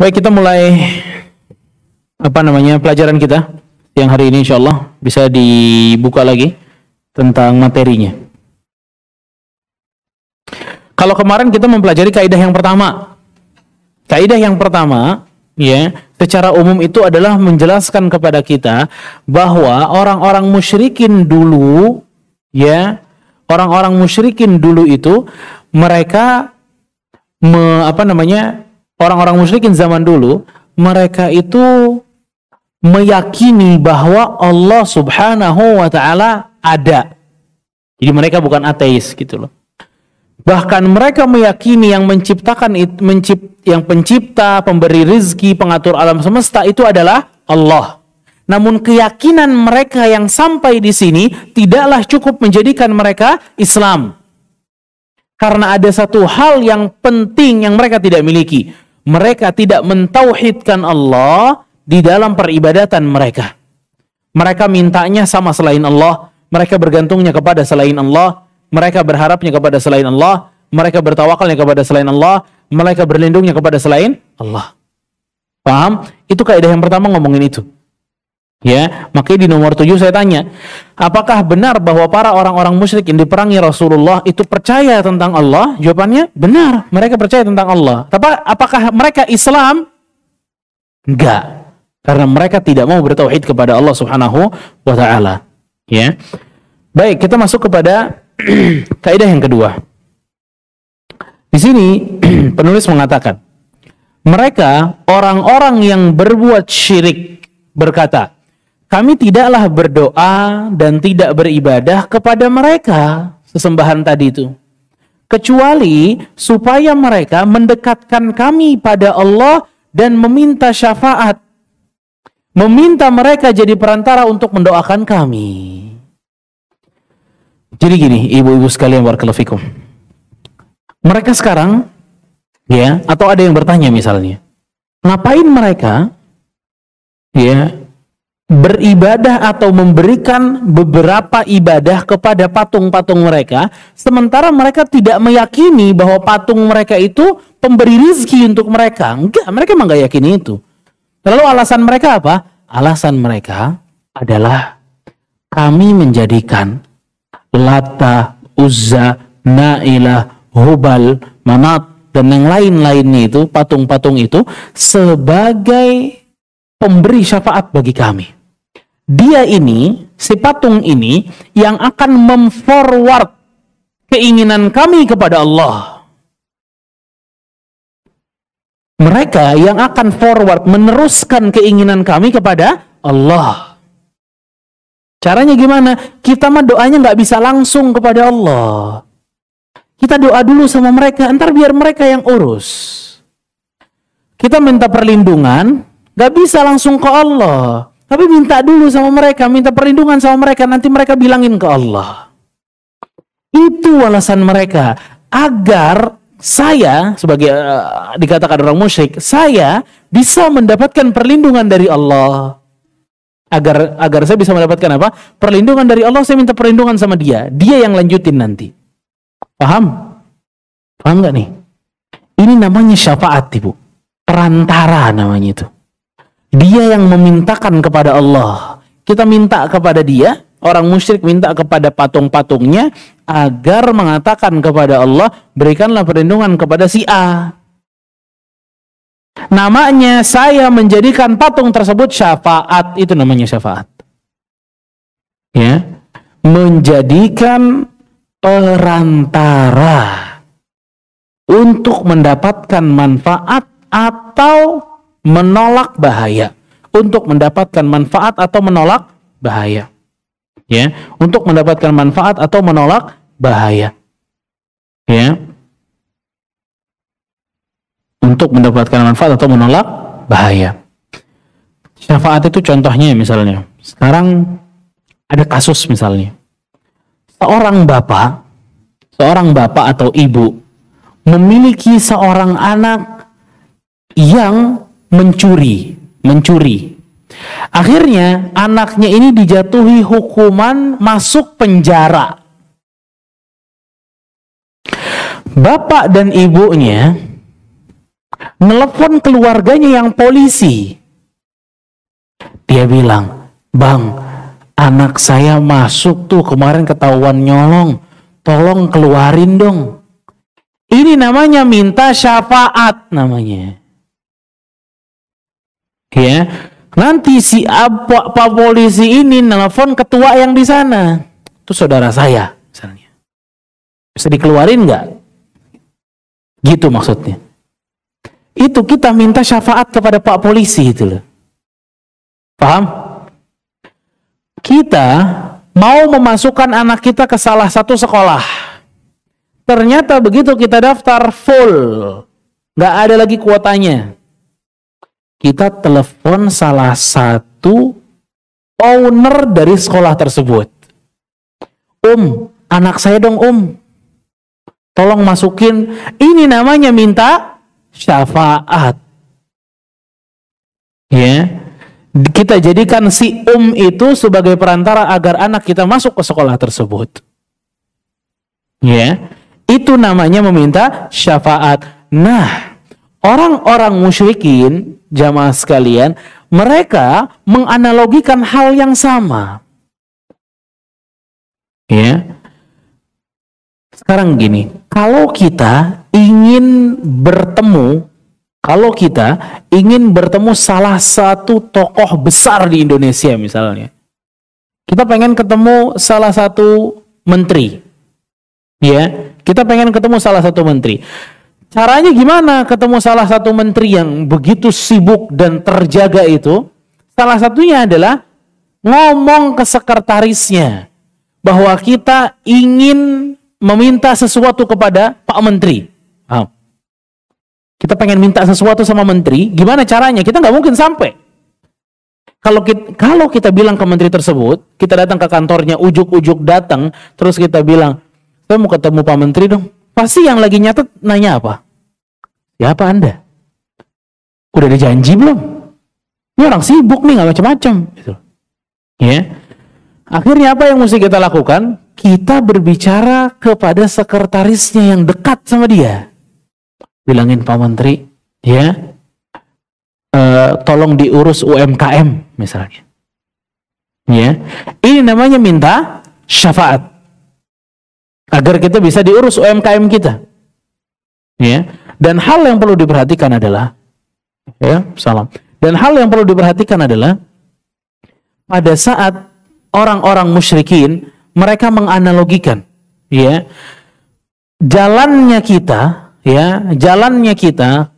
Baik, kita mulai pelajaran kita yang hari ini insyaallah bisa dibuka lagi tentang materinya. Kalau kemarin kita mempelajari kaidah yang pertama. Kaidah yang pertama, ya, secara umum itu adalah menjelaskan kepada kita bahwa orang-orang musyrikin dulu, ya, orang-orang musyrikin dulu itu mereka orang-orang musyrikin zaman dulu mereka itu meyakini bahwa Allah Subhanahu wa taala ada. Jadi mereka bukan ateis gitu loh. Bahkan mereka meyakini yang yang pencipta, pemberi rizki, pengatur alam semesta itu adalah Allah. Namun keyakinan mereka yang sampai di sini tidaklah cukup menjadikan mereka Islam. Karena ada satu hal yang penting yang mereka tidak miliki. Mereka tidak mentauhidkan Allah di dalam peribadatan mereka. Mereka mintanya sama selain Allah. Mereka bergantungnya kepada selain Allah. Mereka berharapnya kepada selain Allah. Mereka bertawakalnya kepada selain Allah. Mereka berlindungnya kepada selain Allah. Paham? Itu kaidah yang pertama ngomongin itu. Ya, makanya di nomor 7 saya tanya, apakah benar bahwa para orang-orang musyrik yang diperangi Rasulullah itu percaya tentang Allah? Jawabannya benar, mereka percaya tentang Allah. Tapi apakah mereka Islam? Enggak, karena mereka tidak mau bertauhid kepada Allah Subhanahu wa taala. Ya. Baik, kita masuk kepada kaidah yang kedua. Di sini penulis mengatakan, mereka orang-orang yang berbuat syirik berkata, kami tidaklah berdoa dan tidak beribadah kepada mereka, sesembahan tadi itu, kecuali supaya mereka mendekatkan kami pada Allah dan meminta syafaat, meminta mereka jadi perantara untuk mendoakan kami. Jadi gini, ibu-ibu sekalian, barakallahu fikum. Mereka sekarang, ya, atau ada yang bertanya misalnya, ngapain mereka, ya, beribadah atau memberikan beberapa ibadah kepada patung-patung mereka, sementara mereka tidak meyakini bahwa patung mereka itu pemberi rizki untuk mereka. Enggak, mereka memang enggak yakini itu. Lalu alasan mereka apa? Alasan mereka adalah kami menjadikan Lata, Uzza, Nailah, Hubal, Manat, dan yang lain-lainnya itu, patung-patung itu, sebagai pemberi syafaat bagi kami. Dia ini, si patung ini, yang akan memforward keinginan kami kepada Allah. Mereka yang akan forward, meneruskan keinginan kami kepada Allah. Caranya gimana? Kita mah doanya nggak bisa langsung kepada Allah. Kita doa dulu sama mereka, entar biar mereka yang urus. Kita minta perlindungan, nggak bisa langsung ke Allah. Tapi minta dulu sama mereka, minta perlindungan sama mereka, nanti mereka bilangin ke Allah. Itu alasan mereka, agar saya, sebagai dikatakan orang musyrik, saya bisa mendapatkan perlindungan dari Allah. Agar saya bisa mendapatkan apa? Perlindungan dari Allah, saya minta perlindungan sama dia. Dia yang lanjutin nanti. Paham? Paham nggak nih? Ini namanya syafaat, Ibu. Perantara namanya itu. Dia yang memintakan kepada Allah. Kita minta kepada dia, orang musyrik minta kepada patung-patungnya, agar mengatakan kepada Allah, berikanlah perlindungan kepada si A. Namanya saya menjadikan patung tersebut syafaat. Itu namanya syafaat. Ya. Menjadikan perantara untuk mendapatkan manfaat atau menolak bahaya. Untuk mendapatkan manfaat atau menolak bahaya. Ya, untuk mendapatkan manfaat atau menolak bahaya. Ya. Untuk mendapatkan manfaat atau menolak bahaya. Syafaat itu contohnya misalnya, sekarang ada kasus misalnya. Seorang bapak atau ibu memiliki seorang anak yang mencuri. Akhirnya anaknya ini dijatuhi hukuman masuk penjara. Bapak dan ibunya Nelpon keluarganya yang polisi. Dia bilang, "Bang, anak saya masuk tuh kemarin ketahuan nyolong. Tolong keluarin dong." Ini namanya minta syafaat namanya. Ya, nanti si pak polisi ini nelpon ketua yang di sana. Itu saudara saya, misalnya. Bisa dikeluarin nggak? Gitu maksudnya. Itu kita minta syafaat kepada pak polisi itu loh. Paham? Kita mau memasukkan anak kita ke salah satu sekolah. Ternyata begitu kita daftar full, nggak ada lagi kuotanya. Kita telepon salah satu owner dari sekolah tersebut. Anak saya dong tolong masukin. Ini namanya minta syafaat. Ya, kita jadikan si itu sebagai perantara agar anak kita masuk ke sekolah tersebut. Ya, itu namanya meminta syafaat. Nah, orang-orang musyrikin, jamaah sekalian, mereka menganalogikan hal yang sama. Ya. Sekarang gini, kalau kita ingin bertemu salah satu tokoh besar di Indonesia misalnya. Kita pengen ketemu salah satu menteri. Ya, kita pengen ketemu salah satu menteri. Caranya gimana ketemu salah satu menteri yang begitu sibuk dan terjaga itu? Salah satunya adalah ngomong ke sekretarisnya bahwa kita ingin meminta sesuatu kepada Pak Menteri. Kita pengen minta sesuatu sama menteri, gimana caranya? Kita nggak mungkin sampai. Kalau kita bilang ke menteri tersebut, kita datang ke kantornya, ujuk-ujuk datang, terus kita bilang, "Saya mau ketemu Pak Menteri dong." Pasti yang lagi nyatet nanya apa? Siapa Anda? Udah dijanji belum? Ini orang sibuk nih, nggak macam-macam. Gitu. Ya. Akhirnya apa yang mesti kita lakukan? Kita berbicara kepada sekretarisnya yang dekat sama dia. Bilangin, "Pak Menteri, ya, tolong diurus UMKM misalnya." Ya, ini namanya minta syafaat agar kita bisa diurus UMKM kita. Ya, dan hal yang perlu diperhatikan adalah, Dan hal yang perlu diperhatikan adalah pada saat orang-orang musyrikin mereka menganalogikan, jalannya kita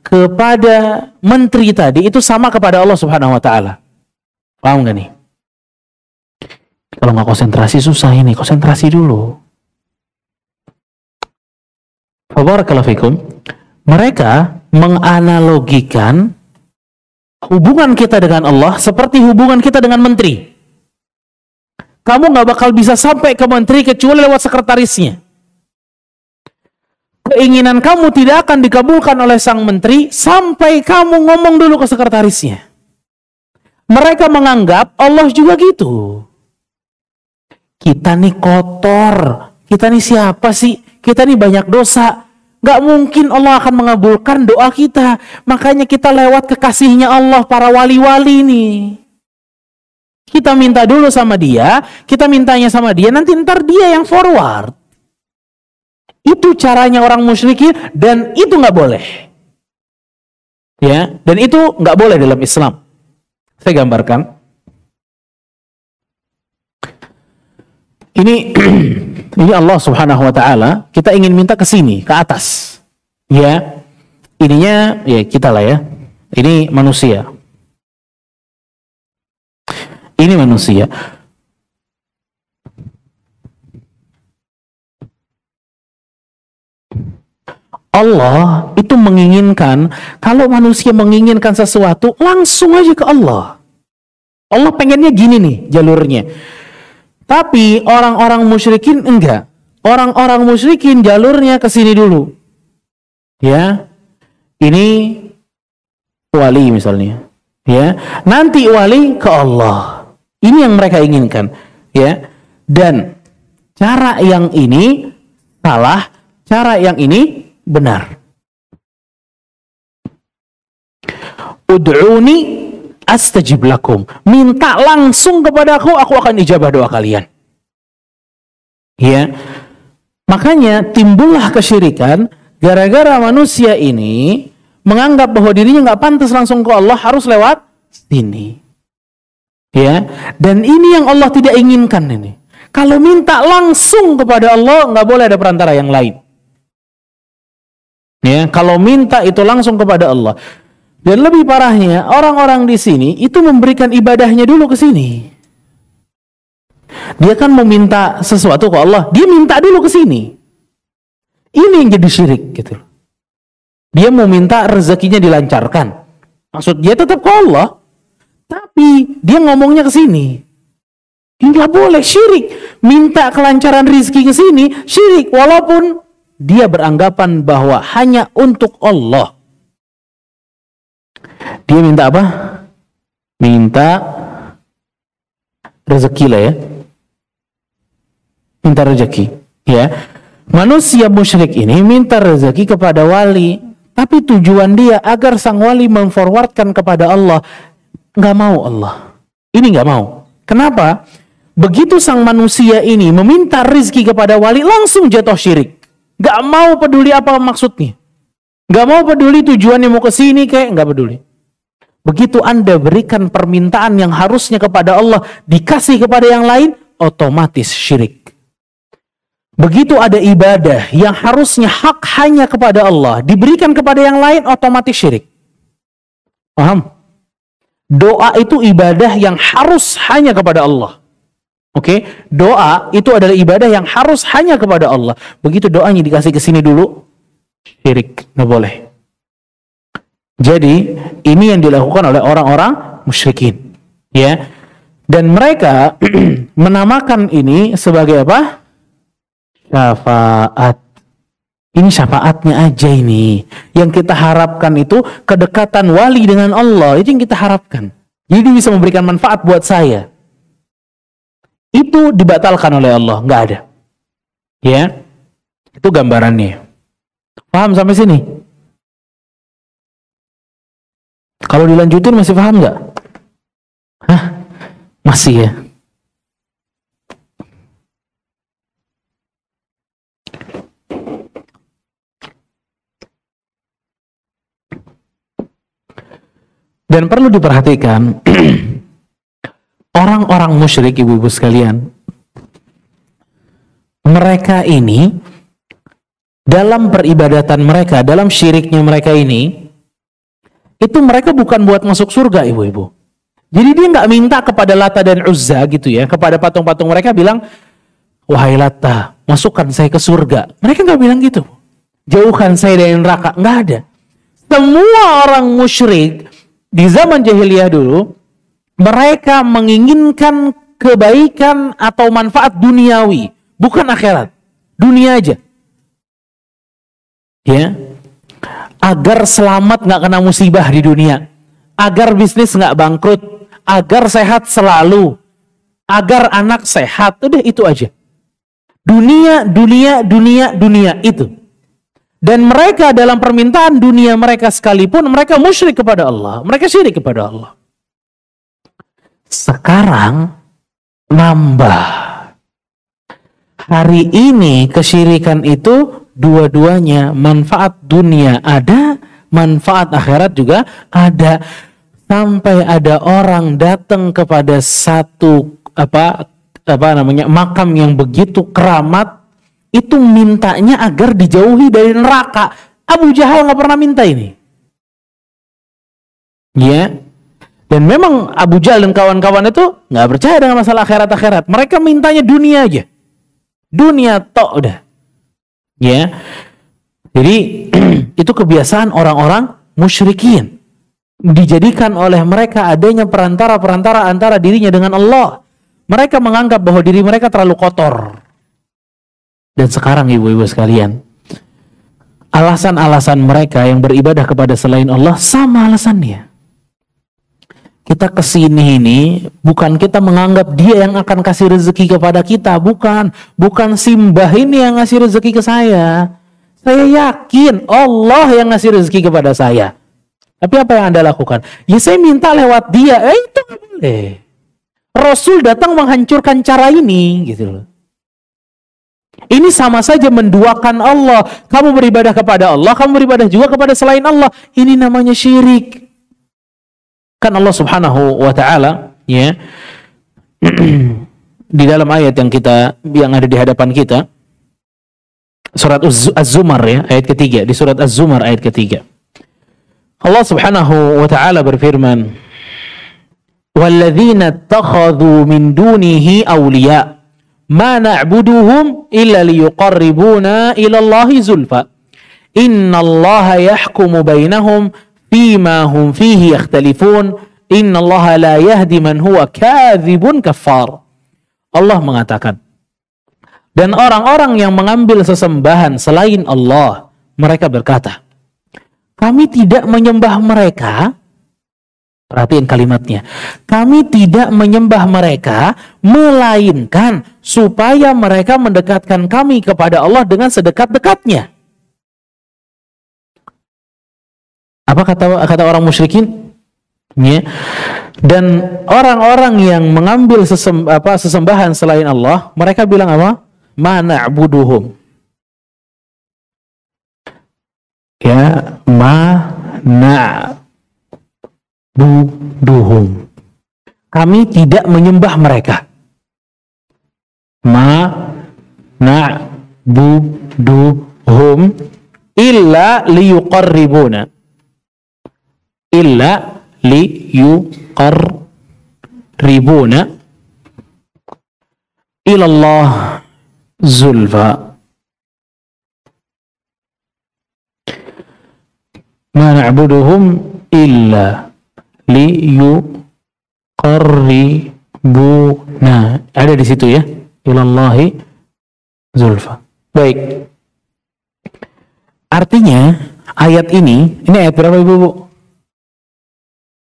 kepada menteri tadi itu sama kepada Allah Subhanahu wa taala. Paham gak nih? Kalau nggak konsentrasi susah ini, konsentrasi dulu. Barakallahu fikum. Mereka menganalogikan hubungan kita dengan Allah seperti hubungan kita dengan menteri. Kamu nggak bakal bisa sampai ke menteri kecuali lewat sekretarisnya. Keinginan kamu tidak akan dikabulkan oleh sang menteri sampai kamu ngomong dulu ke sekretarisnya. Mereka menganggap Allah juga gitu. Kita nih kotor, kita nih siapa sih? Kita nih banyak dosa. Gak mungkin Allah akan mengabulkan doa kita. Makanya kita lewat kekasihnya Allah, para wali-wali nih. Kita minta dulu sama dia, kita mintanya sama dia, nanti ntar dia yang forward. Itu caranya orang musyrikin dan itu gak boleh. Ya, dan itu gak boleh dalam Islam. Saya gambarkan. Ini Allah Subhanahu wa taala, kita ingin minta ke sini, ke atas. Ya. Ininya ya kita lah ya. Ini manusia. Ini manusia. Allah itu menginginkan, kalau manusia menginginkan sesuatu, langsung aja ke Allah. Allah pengennya gini nih jalurnya. Tapi orang-orang musyrikin enggak. Orang-orang musyrikin jalurnya ke sini dulu. Ya. Ini wali misalnya. Ya. Nanti wali ke Allah. Ini yang mereka inginkan. Ya. Dan cara yang ini salah, cara yang ini benar. Ud'uni astajib lakum. Minta langsung kepada aku akan ijabah doa kalian. Ya. Makanya timbullah kesyirikan gara-gara manusia ini menganggap bahwa dirinya nggak pantas langsung ke Allah, harus lewat sini. Ya. Dan ini yang Allah tidak inginkan ini. Kalau minta langsung kepada Allah, nggak boleh ada perantara yang lain. Ya, kalau minta itu langsung kepada Allah. Dan lebih parahnya, orang-orang di sini itu memberikan ibadahnya dulu ke sini. Dia kan meminta sesuatu ke Allah, dia minta dulu ke sini. Ini yang jadi syirik gitu. Dia mau minta rezekinya dilancarkan. Maksud dia tetap ke Allah, tapi dia ngomongnya ke sini. Ini nggak boleh, syirik. Minta kelancaran rezeki ke sini, syirik. Walaupun dia beranggapan bahwa hanya untuk Allah. Dia minta apa? Minta rezeki lah ya. Minta rezeki, ya. Manusia musyrik ini minta rezeki kepada wali, tapi tujuan dia agar sang wali memforwardkan kepada Allah. Nggak mau Allah. Ini nggak mau. Kenapa? Begitu sang manusia ini meminta rezeki kepada wali, langsung jatuh syirik. Nggak mau peduli apa maksudnya. Nggak mau peduli tujuannya mau ke sini kayak, nggak peduli. Begitu Anda berikan permintaan yang harusnya kepada Allah, dikasih kepada yang lain, otomatis syirik. Begitu ada ibadah yang harusnya hak hanya kepada Allah, diberikan kepada yang lain, otomatis syirik. Paham? Doa itu ibadah yang harus hanya kepada Allah. Oke? Doa itu adalah ibadah yang harus hanya kepada Allah. Begitu doanya dikasih ke sini dulu, syirik. Nggak boleh. Jadi, ini yang dilakukan oleh orang-orang musyrikin. Ya. Dan mereka menamakan ini sebagai apa? Syafaat. Ini syafaatnya aja ini. Yang kita harapkan itu kedekatan wali dengan Allah. Itu yang kita harapkan. Jadi bisa memberikan manfaat buat saya. Itu dibatalkan oleh Allah. Nggak ada. Ya. Itu gambarannya. Paham sampai sini? Kalau dilanjutin masih paham nggak? Hah? Masih ya? Dan perlu diperhatikan, orang-orang musyrik, ibu-ibu sekalian, mereka ini, dalam peribadatan mereka, dalam syiriknya mereka ini, itu mereka bukan buat masuk surga, ibu-ibu. Jadi dia nggak minta kepada Lata dan Uzza gitu ya, kepada patung-patung mereka bilang, wahai Lata, masukkan saya ke surga. Mereka nggak bilang gitu. Jauhkan saya dari neraka. Nggak ada. Semua orang musyrik di zaman jahiliyah dulu, mereka menginginkan kebaikan atau manfaat duniawi, bukan akhirat. Dunia aja. Ya. Agar selamat nggak kena musibah di dunia. Agar bisnis nggak bangkrut. Agar sehat selalu. Agar anak sehat. Udah itu aja. Dunia, dunia, dunia, dunia. Itu. Dan mereka dalam permintaan dunia mereka sekalipun, mereka musyrik kepada Allah. Mereka syirik kepada Allah. Sekarang nambah. Hari ini kesyirikan itu dua-duanya, manfaat dunia ada, manfaat akhirat juga ada. Sampai ada orang datang kepada satu makam yang begitu keramat, itu mintanya agar dijauhi dari neraka. Abu Jahal nggak pernah minta ini. Ya. Dan memang Abu Jahal dan kawan-kawan itu nggak percaya dengan masalah akhirat-akhirat. Mereka mintanya dunia aja. Dunia tok udah. Ya. Jadi itu kebiasaan orang-orang musyrikin. Dijadikan oleh mereka adanya perantara-perantara antara dirinya dengan Allah. Mereka menganggap bahwa diri mereka terlalu kotor. Dan sekarang ibu-ibu sekalian, alasan-alasan mereka yang beribadah kepada selain Allah sama alasannya. Kita kesini ini bukan kita menganggap dia yang akan kasih rezeki kepada kita, bukan simbah ini yang ngasih rezeki ke saya. Saya yakin Allah yang ngasih rezeki kepada saya. Tapi apa yang Anda lakukan? Ya saya minta lewat dia. Itu nggak boleh. Rasul datang menghancurkan cara ini, gitu loh. Ini sama saja menduakan Allah. Kamu beribadah kepada Allah, kamu beribadah juga kepada selain Allah. Ini namanya syirik. Kan Allah Subhanahu wa taala, ya. Di dalam ayat yang ada di hadapan kita, surat Az-Zumar, ya, ayat ketiga, di surat Az-Zumar ayat ketiga. Allah Subhanahu wa taala berfirman, "Walladzina ittakhadhu min dunihi awliya ma na'buduhum illa liyuqarribuna ila Allahi zulfa innallaha yahkumu bainahum fima hum fihi yakhtalifun innallaha la yahdi man huwa kadzibun kaffar." Allah mengatakan, dan orang-orang yang mengambil sesembahan selain Allah, mereka berkata, kami tidak menyembah mereka. Perhatiin kalimatnya. Kami tidak menyembah mereka, melainkan supaya mereka mendekatkan kami kepada Allah dengan sedekat-dekatnya. Apa kata orang musyrikin? Ya. Dan orang-orang yang mengambil sesembahan selain Allah, mereka bilang apa? Ma na'buduhum. Ya, ma na'buduhum. Kami tidak menyembah mereka. Ma na'buduhum illa liyuqarribuna. Illa liyuqarribuna ilallah zulfa. Ma na'buduhum illa liyuqarribuna. Ada di situ ya. Ilallahi zulfa. Baik. Artinya ayat ini ayat berapa Ibu?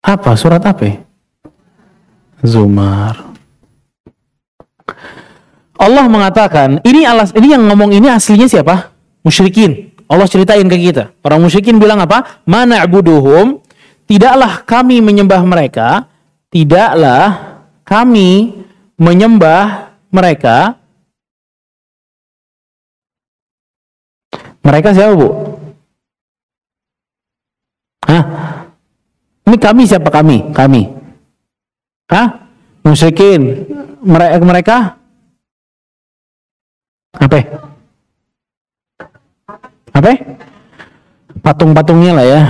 Apa? Surat apa? Zumar. Allah mengatakan, ini yang ngomong ini aslinya siapa? Musyrikin. Allah ceritain ke kita. Orang musyrikin bilang apa? Ma na'buduhum, tidaklah kami menyembah mereka, tidaklah kami menyembah mereka. Mereka siapa, Bu? Hah? Ini kami siapa kami? Kami. Hah? Musyrikin. Mereka? Apa? Apa? Patung-patungnya lah ya.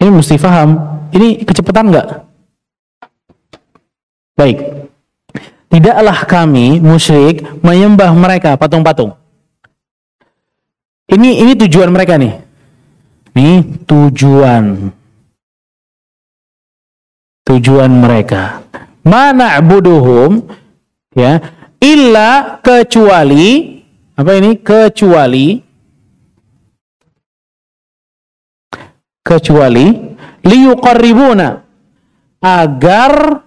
Ini mesti paham. Ini kecepatan nggak? Baik. Tidaklah kami musyrik menyembah mereka patung-patung. Ini tujuan mereka nih. Ini tujuan mereka. Ma na'buduhum, ya, illa kecuali apa ini? Kecuali liyuqarribuna, agar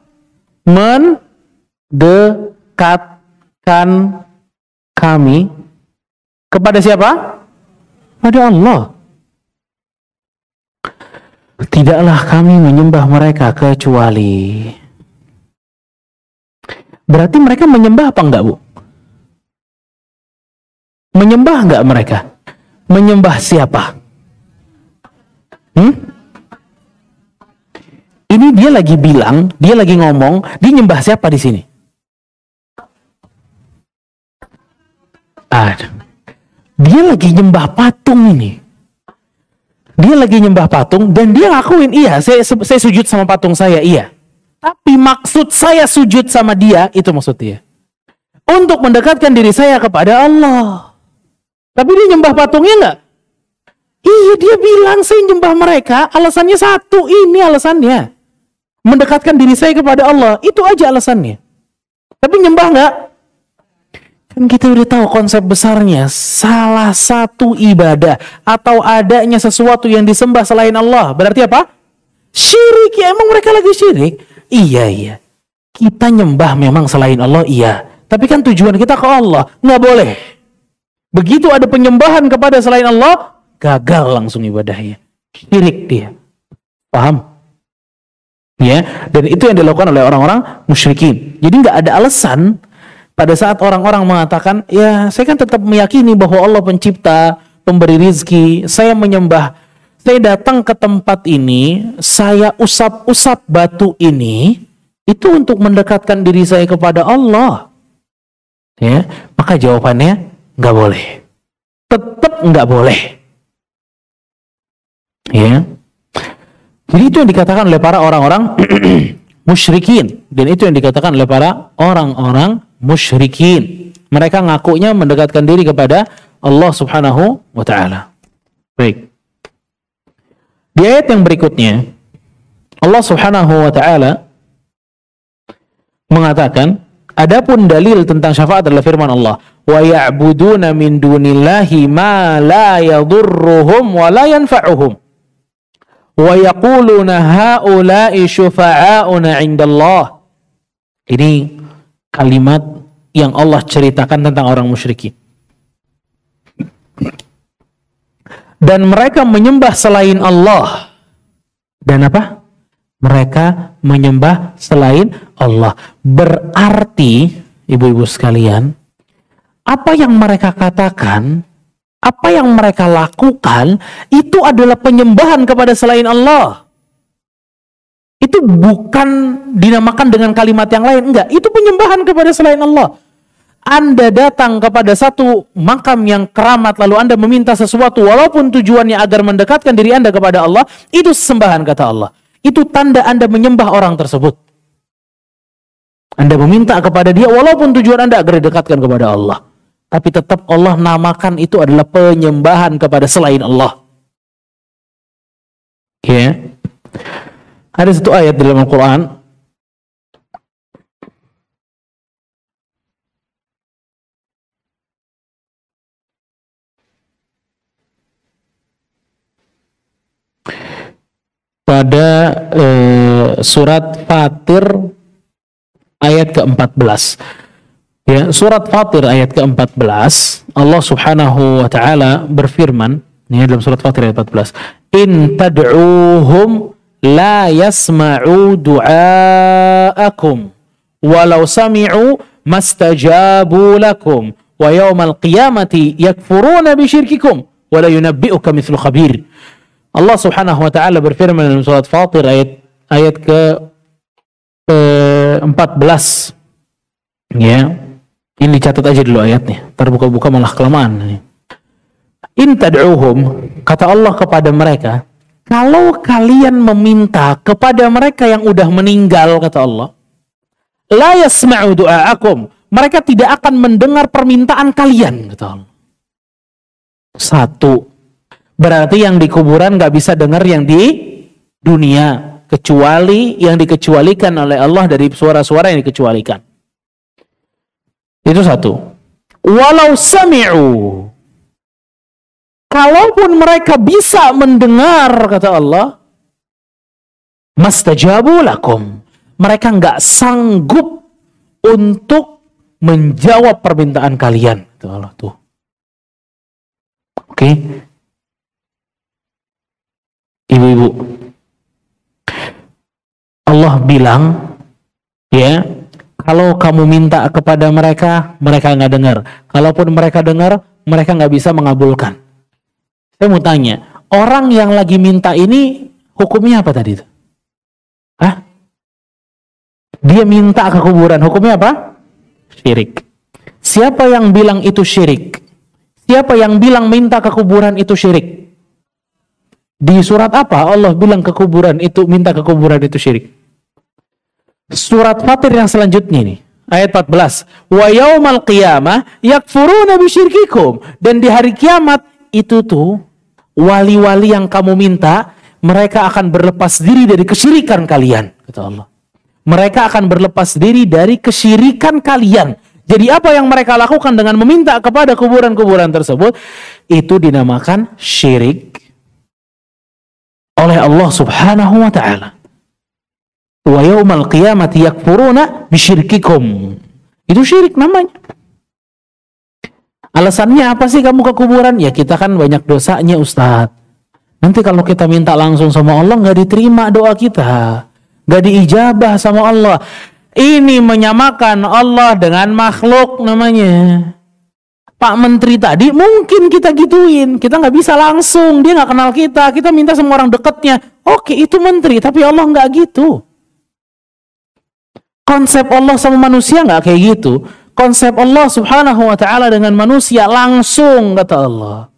mendekatkan kami kepada siapa? Pada Allah. Tidaklah kami menyembah mereka kecuali. Berarti mereka menyembah apa enggak, Bu? Menyembah enggak mereka? Menyembah siapa? Ini dia lagi bilang, dia lagi ngomong, dia nyembah siapa di sini? Dia lagi nyembah patung ini. Dia lagi nyembah patung dan dia ngakuin, iya, saya sujud sama patung saya, iya. Tapi maksud saya sujud sama dia, itu maksud dia. Untuk mendekatkan diri saya kepada Allah. Tapi dia nyembah patungnya enggak? Iya, dia bilang saya nyembah mereka, alasannya satu, ini alasannya. Mendekatkan diri saya kepada Allah, itu aja alasannya. Tapi nyembah enggak? Kan kita udah tahu konsep besarnya. Salah satu ibadah atau adanya sesuatu yang disembah selain Allah, berarti apa? Syirik. Ya, emang mereka lagi syirik? Iya. Kita nyembah memang selain Allah, iya. Tapi kan tujuan kita ke Allah, nggak boleh. Begitu ada penyembahan kepada selain Allah, gagal langsung ibadahnya. Syirik dia. Paham? Ya, dan itu yang dilakukan oleh orang-orang musyrikin. Jadi nggak ada alasan pada saat orang-orang mengatakan, ya saya kan tetap meyakini bahwa Allah pencipta, pemberi rizki, saya menyembah, saya datang ke tempat ini, saya usap-usap batu ini, itu untuk mendekatkan diri saya kepada Allah. Ya, maka jawabannya nggak boleh. Tetap nggak boleh. Ya. Jadi itu yang dikatakan oleh para orang-orang musyrikin, dan itu yang dikatakan oleh para orang-orang musyrikin. Mereka ngakunya mendekatkan diri kepada Allah Subhanahu wa taala. Baik. Di ayat yang berikutnya, Allah Subhanahu wa taala mengatakan, adapun dalil tentang syafaat adalah firman Allah, wa ya'buduna min dunillahi ma la yadhurruhum wa la yanfa'uhum. Wa yaquluna haula'i syufa'auna 'indallah. Ini kalimat yang Allah ceritakan tentang orang musyrikin. Dan mereka menyembah selain Allah. Dan apa? Mereka menyembah selain Allah. Berarti, ibu-ibu sekalian, apa yang mereka katakan, apa yang mereka lakukan, itu adalah penyembahan kepada selain Allah. Itu bukan dinamakan dengan kalimat yang lain. Enggak, itu penyembahan kepada selain Allah. Anda datang kepada satu makam yang keramat, lalu Anda meminta sesuatu, walaupun tujuannya agar mendekatkan diri Anda kepada Allah, itu sesembahan, kata Allah. Itu tanda Anda menyembah orang tersebut. Anda meminta kepada dia, walaupun tujuan Anda agar didekatkan kepada Allah. Tapi tetap Allah namakan itu adalah penyembahan kepada selain Allah. Ya. Ada satu ayat dalam Al-Quran. Pada surat Fatir ayat ke-14. Ya, surat Fatir ayat ke-14, Allah Subhanahu wa taala berfirman, ini dalam surat Fatir ayat 14, in tad'uuhum la yasma'u du'aakum walau sami'u mastajabu lakum wa yawmal qiyamati yakfuruna bi syirkikum wa la yunabbi'uka mithlu khabir. Allah Subhanahu wa taala berfirman dalam surat Fatir ayat ke-14. Ya. Ini dicatat aja dulu ayatnya. Ntar buka-buka malah kelamaan. In tad'uhum, kata Allah kepada mereka, kalau kalian meminta kepada mereka yang udah meninggal, kata Allah, la yasma'u du'aakum, mereka tidak akan mendengar permintaan kalian, kata Allah. Satu, berarti yang di kuburan gak bisa dengar yang di dunia, kecuali yang dikecualikan oleh Allah dari suara-suara yang dikecualikan. Itu satu. Walau sami'u, kalaupun mereka bisa mendengar, kata Allah, mastajabu lakum, mereka nggak sanggup untuk menjawab permintaan kalian, kata Allah tuh. Oke. Ibu-ibu, Allah bilang, ya, kalau kamu minta kepada mereka, mereka nggak dengar. Kalaupun mereka dengar, mereka nggak bisa mengabulkan. Saya mau tanya, orang yang lagi minta ini, hukumnya apa tadi itu? Hah? Dia minta ke kuburan, hukumnya apa? Syirik. Siapa yang bilang itu syirik? Siapa yang bilang minta ke kuburan itu syirik? Di surat apa Allah bilang ke kuburan itu, minta ke kuburan itu syirik? Surat Fatir yang selanjutnya nih, ayat 14. Wa yaumal qiyamah yakfuruna bisyirkikum, dan di hari kiamat itu tuh wali-wali yang kamu minta, mereka akan berlepas diri dari kesyirikan kalian, kata Allah. Mereka akan berlepas diri dari kesyirikan kalian. Jadi apa yang mereka lakukan dengan meminta kepada kuburan-kuburan tersebut, itu dinamakan syirik oleh Allah Subhanahu wa taala. Wa yaumal qiyamati yakfuruna bisyirkikum. Itu syirik namanya. Alasannya apa sih kamu ke kuburan? Ya kita kan banyak dosanya, Ustaz. Nanti kalau kita minta langsung sama Allah, nggak diterima doa kita, nggak diijabah sama Allah. Ini menyamakan Allah dengan makhluk namanya. Pak Menteri tadi mungkin kita gituin, kita nggak bisa langsung, dia nggak kenal kita minta sama orang dekatnya. Oke, itu menteri, tapi Allah nggak gitu. Konsep Allah sama manusia nggak kayak gitu. Konsep Allah subhanahu wa ta'ala dengan manusia langsung, kata Allah.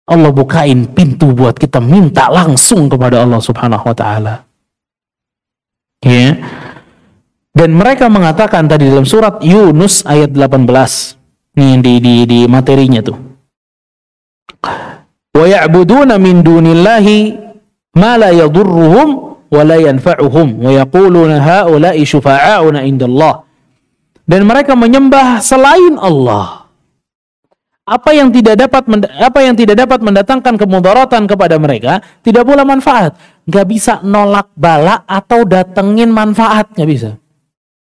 Allah bukain pintu buat kita minta langsung kepada Allah subhanahu wa ta'ala. Ya. Dan mereka mengatakan tadi dalam surat Yunus ayat 18. Ini di materinya tuh. Wa ya'buduna min dunillahi ma la yadurruhum wa la yanfa'uhum wa yaquluna haula'i syufa'auna indallah. Dan mereka menyembah selain Allah. Apa yang tidak dapat mendatangkan kemudaratan kepada mereka, tidak pula manfaat. Nggak bisa nolak bala atau datengin manfaat, nggak bisa.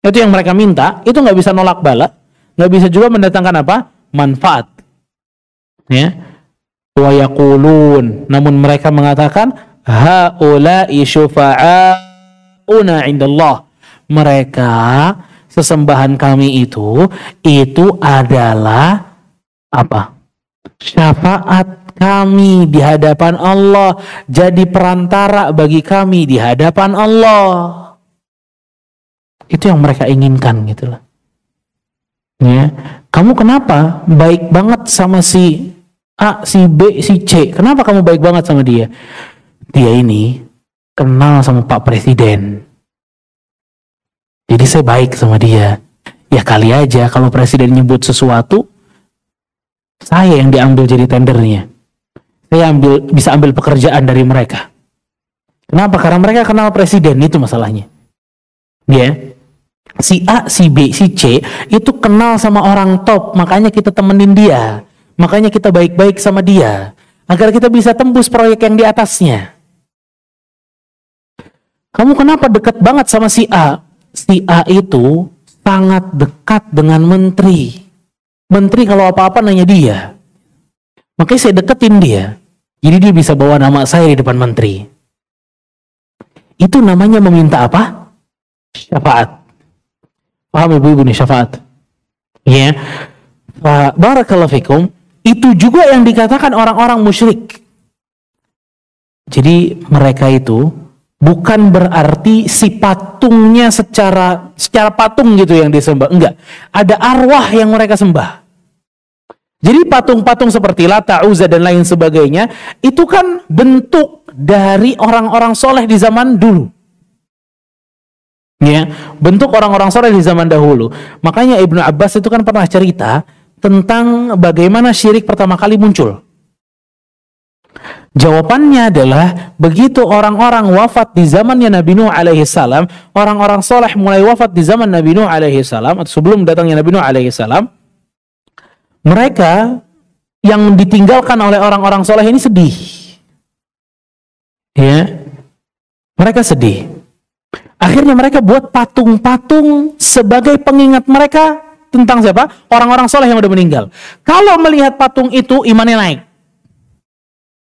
Itu yang mereka minta, itu nggak bisa nolak bala, nggak bisa juga mendatangkan apa? Manfaat. Ya. Wa yaqulun, namun mereka mengatakan haula'i syufa'auna indallah. Mereka, sesembahan kami itu adalah apa? Syafaat kami di hadapan Allah, jadi perantara bagi kami di hadapan Allah. Itu yang mereka inginkan gitu loh. Ya, kamu kenapa baik banget sama si A, si B, si C? Kenapa kamu baik banget sama dia? Dia ini kenal sama Pak Presiden. Jadi saya baik sama dia. Ya kali aja kalau Presiden nyebut sesuatu, saya yang diambil jadi tendernya. Saya bisa ambil pekerjaan dari mereka. Kenapa? Karena mereka kenal Presiden, itu masalahnya. Ya. Si A, si B, si C itu kenal sama orang top, makanya kita temenin dia, makanya kita baik-baik sama dia, agar kita bisa tembus proyek yang di atasnya. Kamu kenapa dekat banget sama si A? Si A itu sangat dekat dengan menteri. Menteri kalau apa-apa nanya dia, makanya saya deketin dia, jadi dia bisa bawa nama saya di depan menteri. Itu namanya meminta apa? Syafaat. Paham ibu-ibu nih, syafaat? Ya. Barakallahu fikum. Itu juga yang dikatakan orang-orang musyrik. Jadi mereka itu bukan berarti si patungnya secara patung gitu yang disembah. Enggak. Ada arwah yang mereka sembah. Jadi patung-patung seperti Lata, Uzza dan lain sebagainya itu kan bentuk dari orang-orang soleh di zaman dulu. Ya, bentuk orang-orang soleh di zaman dahulu. Makanya Ibnu Abbas itu kan pernah cerita tentang bagaimana syirik pertama kali muncul. Jawabannya adalah begitu orang-orang wafat di zamannya Nabi Nuh alaihi salam, orang-orang soleh mulai wafat di zaman Nabi Nuh alaihi salam atau sebelum datangnya Nabi Nuh alaihi salam, mereka yang ditinggalkan oleh orang-orang soleh ini sedih. Ya, mereka sedih. Akhirnya mereka buat patung-patung sebagai pengingat mereka tentang siapa? Orang-orang soleh yang udah meninggal. Kalau melihat patung itu, imannya naik.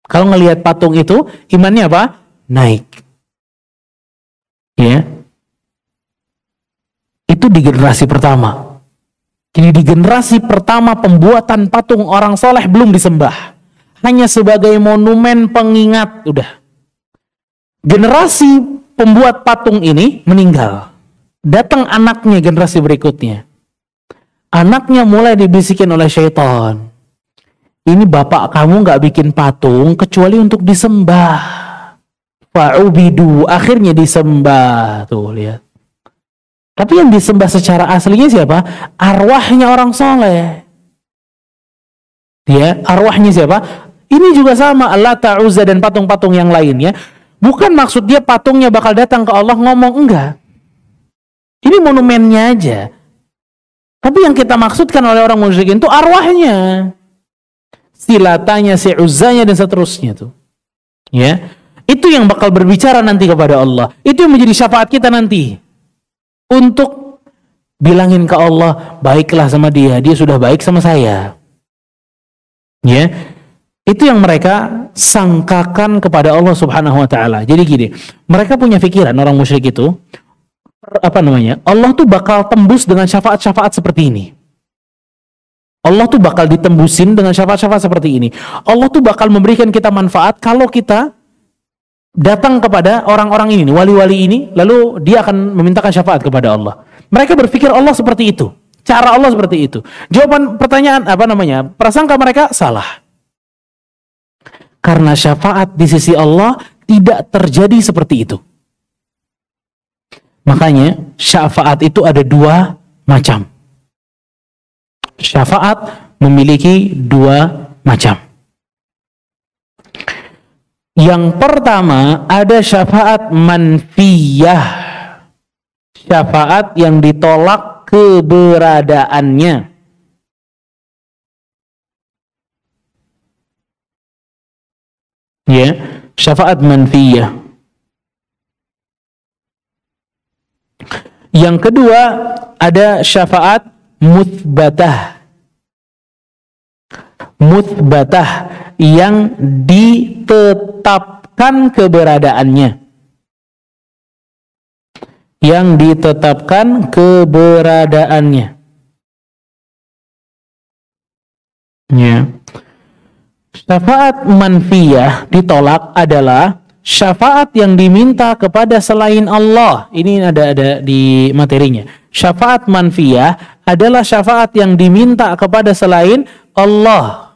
Kalau melihat patung itu, imannya apa? Naik. Ya. Itu di generasi pertama. Jadi di generasi pertama pembuatan patung orang soleh belum disembah. Hanya sebagai monumen pengingat, udah. Generasi pembuat patung ini meninggal. Datang anaknya generasi berikutnya. Anaknya mulai dibisikin oleh syaitan. Ini bapak kamu gak bikin patung kecuali untuk disembah. Fa'ubidu, akhirnya disembah. Tuh lihat. Tapi yang disembah secara aslinya siapa? Arwahnya orang soleh. Ya, arwahnya siapa? Ini juga sama Lata, Uzza dan patung-patung yang lainnya. Bukan maksud dia patungnya bakal datang ke Allah ngomong, enggak. Ini monumennya aja. Tapi yang kita maksudkan oleh orang musyrikin itu arwahnya. Si Latanya, si Uzzanya dan seterusnya tuh. Ya. Itu yang bakal berbicara nanti kepada Allah. Itu yang menjadi syafaat kita nanti. Untuk bilangin ke Allah, baiklah sama dia, dia sudah baik sama saya. Ya. Itu yang mereka sangkakan kepada Allah Subhanahu wa taala. Jadi gini, mereka punya pikiran orang musyrik itu, Allah tuh bakal tembus dengan syafaat-syafaat seperti ini. Allah tuh bakal ditembusin dengan syafaat-syafaat seperti ini. Allah tuh bakal memberikan kita manfaat kalau kita datang kepada orang-orang ini, wali-wali ini, lalu dia akan memintakan syafaat kepada Allah. Mereka berpikir Allah seperti itu. Cara Allah seperti itu. Jawaban pertanyaan prasangka mereka salah. Karena syafaat di sisi Allah tidak terjadi seperti itu. Makanya syafaat itu ada dua macam. Syafaat memiliki dua macam. Yang pertama ada syafaat manfiyah. Syafaat yang ditolak keberadaannya. Ya, syafaat manfiyah. Yang kedua ada syafaat muthbatah. Muthbatah yang ditetapkan keberadaannya. Yang ditetapkan keberadaannya. Ya. Syafaat manfiyah ditolak adalah syafaat yang diminta kepada selain Allah. Ini ada di materinya. Syafaat manfiyah adalah syafaat yang diminta kepada selain Allah.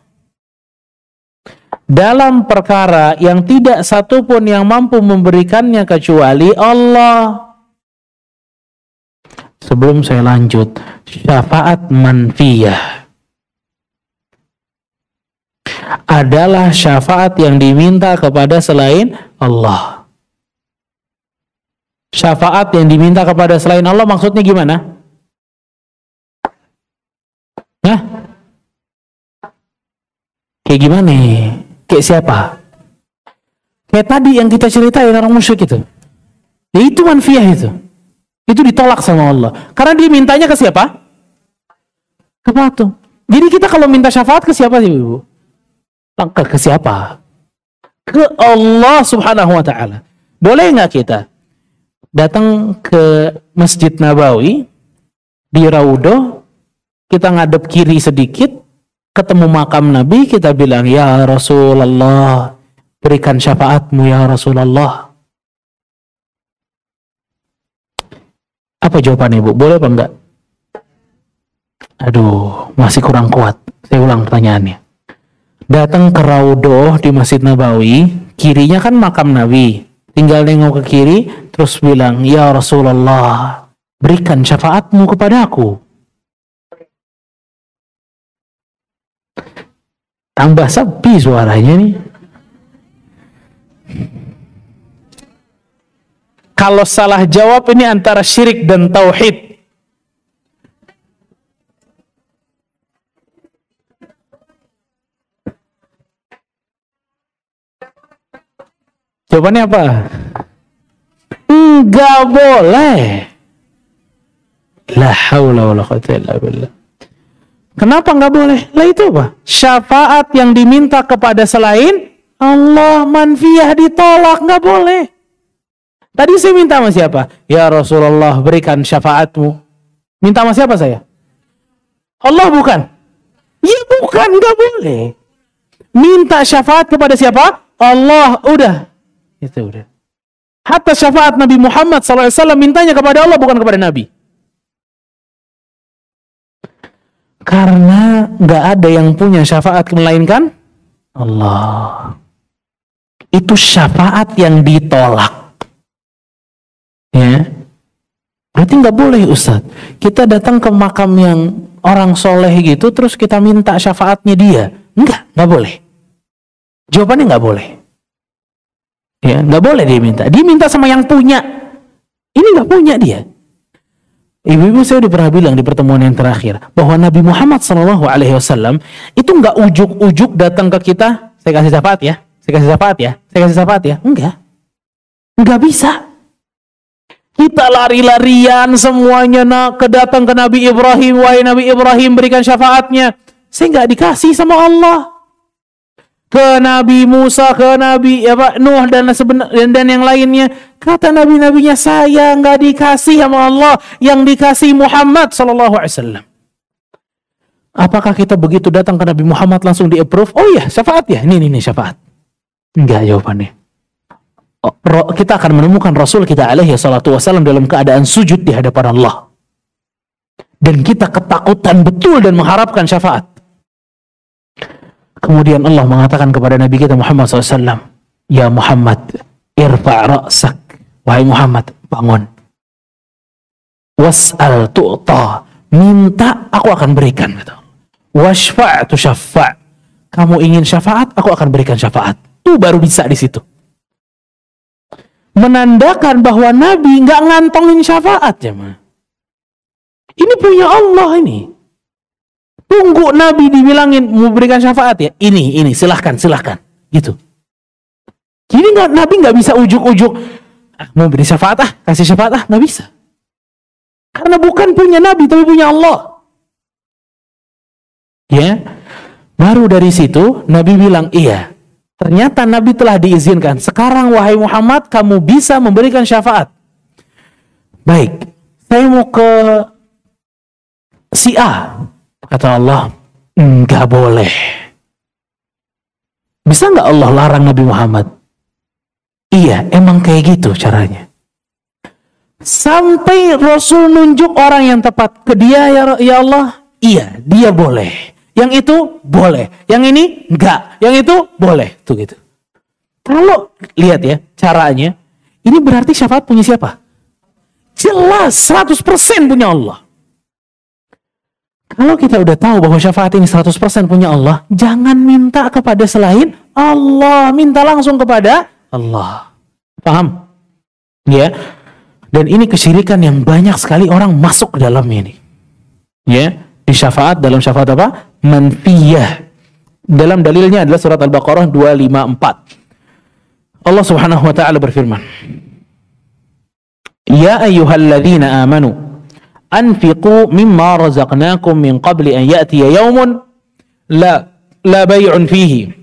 Dalam perkara yang tidak satupun yang mampu memberikannya kecuali Allah. Sebelum saya lanjut, syafaat manfiyah adalah syafaat yang diminta kepada selain Allah. Syafaat yang diminta kepada selain Allah maksudnya gimana? Hah? Kayak gimana? Kayak siapa? Kayak tadi yang kita ceritain orang musyrik itu. Ya itu manfiyah itu. Itu ditolak sama Allah. Karena dia mintanya ke siapa? Ke patung. Jadi kita kalau minta syafaat ke siapa sih, Ibu? Ke siapa? Ke Allah Subhanahu wa taala. Boleh nggak kita datang ke Masjid Nabawi di Raudhah, kita ngadep kiri sedikit, ketemu makam Nabi, kita bilang, "Ya Rasulullah, berikan syafaatmu ya Rasulullah." Apa jawabannya, Bu? Boleh apa enggak? Aduh, masih kurang kuat. Saya ulang pertanyaannya. Datang ke Raudhah di Masjid Nabawi, kirinya kan makam Nabi. Tinggal nengok ke kiri, terus bilang, "Ya Rasulullah, berikan syafaatmu kepada aku." Tambah sepi suaranya nih. Kalau salah jawab ini antara syirik dan tauhid. Jawabannya apa? Enggak boleh. La haula wala quwwata illa billah. Kenapa enggak boleh? Lah itu apa? Syafaat yang diminta kepada selain Allah manfiyah ditolak, enggak boleh. Tadi saya minta sama siapa? Ya Rasulullah, berikan syafaatmu. Minta sama siapa saya? Allah bukan? Ya bukan, enggak boleh. Minta syafaat kepada siapa? Allah, udah. Itu udah. Hatta syafaat Nabi Muhammad SAW mintanya kepada Allah, bukan kepada Nabi. Karena nggak ada yang punya syafaat melainkan Allah. Itu syafaat yang ditolak. Ya, berarti nggak boleh, Ustaz. Kita datang ke makam yang orang soleh gitu, terus kita minta syafaatnya dia. Nggak boleh. Jawabannya nggak boleh. Ya, nggak boleh dia minta. Dia minta sama yang punya. Ini nggak punya dia. Ibu-ibu, saya udah pernah bilang di pertemuan yang terakhir bahwa Nabi Muhammad SAW itu nggak ujuk-ujuk datang ke kita. Saya kasih syafaat ya. Saya kasih syafaat ya. Saya kasih syafaat ya. Nggak bisa. Kita lari-larian semuanya datang ke Nabi Ibrahim. Wahai Nabi Ibrahim, berikan syafaatnya. Saya nggak dikasih sama Allah. ke Nabi Musa, ke Nabi Nuh dan yang lainnya. Kata nabi-nabinya, saya nggak dikasih sama Allah, yang dikasih Muhammad sallallahu alaihi wasallam. Apakah kita begitu datang ke Nabi Muhammad langsung di-approve? Oh iya, syafaat ya. Ini syafaat. Enggak jawabannya. Kita akan menemukan Rasul kita alaihi salatu wasallam dalam keadaan sujud di hadapan Allah. Dan kita ketakutan betul dan mengharapkan syafaat. Kemudian Allah mengatakan kepada Nabi kita Muhammad SAW, Ya Muhammad, irfa' ra'sak. Wahai Muhammad, bangun. Was'al tu'ta. Minta, aku akan berikan. Washfa' tushaffa'. Kamu ingin syafaat, aku akan berikan syafaat. Itu baru bisa di situ. Menandakan bahwa Nabi nggak ngantongin syafaat, jemaah. Ini punya Allah ini. Tunggu Nabi dibilangin mau berikan syafaat ya. Ini silahkan gitu. Jadi Nabi nggak bisa ujuk-ujuk mau beri syafaat kasih syafaat nggak bisa. Karena bukan punya Nabi tapi punya Allah. Ya. Baru dari situ Nabi bilang iya. Ternyata Nabi telah diizinkan. Sekarang wahai Muhammad kamu bisa memberikan syafaat. Baik. Saya mau ke si A. Kata Allah, enggak boleh. Bisa enggak Allah larang Nabi Muhammad? Iya, emang kayak gitu caranya. Sampai Rasul nunjuk orang yang tepat ke dia, ya Allah, iya, dia boleh. Yang itu boleh. Yang ini enggak. Yang itu boleh. Tuh gitu. Kalau lihat ya caranya, ini berarti syafaat punya siapa? Jelas 100% punya Allah. Kalau kita udah tahu bahwa syafaat ini 100% punya Allah, jangan minta kepada selain Allah, minta langsung kepada Allah. Paham? Ya. Dan ini kesyirikan yang banyak sekali orang masuk ke dalamnya ini. Ya, di syafaat, dalam syafaat apa? Manfiyah. Dalam dalilnya adalah surat Al-Baqarah 254. Allah Subhanahu wa taala berfirman, Ya ayyuhalladzina amanu anfiqu mimma razaqnakum min qabli an ya'tiya yawmun la bay'un fihi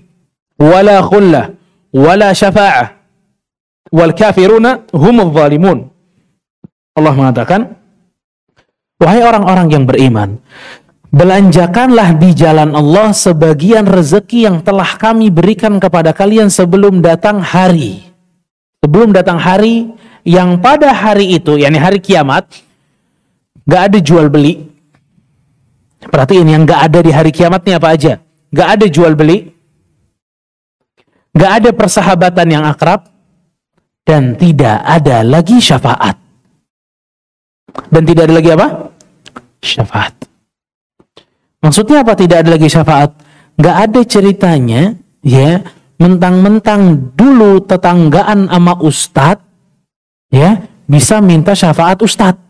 wala khullah wala syafa'ah wal kafiruna humudz zalimun. Allah mengatakan, wahai orang-orang yang beriman, belanjakanlah di jalan Allah sebagian rezeki yang telah kami berikan kepada kalian sebelum datang hari. Sebelum datang hari yang pada hari itu, yakni hari kiamat, gak ada jual beli. Perhatiin yang gak ada di hari kiamatnya apa aja. Gak ada jual beli. Gak ada persahabatan yang akrab. Dan tidak ada lagi syafaat. Dan tidak ada lagi apa? Syafaat. Maksudnya apa tidak ada lagi syafaat? Gak ada ceritanya, ya, mentang-mentang dulu tetanggaan sama ustadz, ya, bisa minta syafaat ustadz.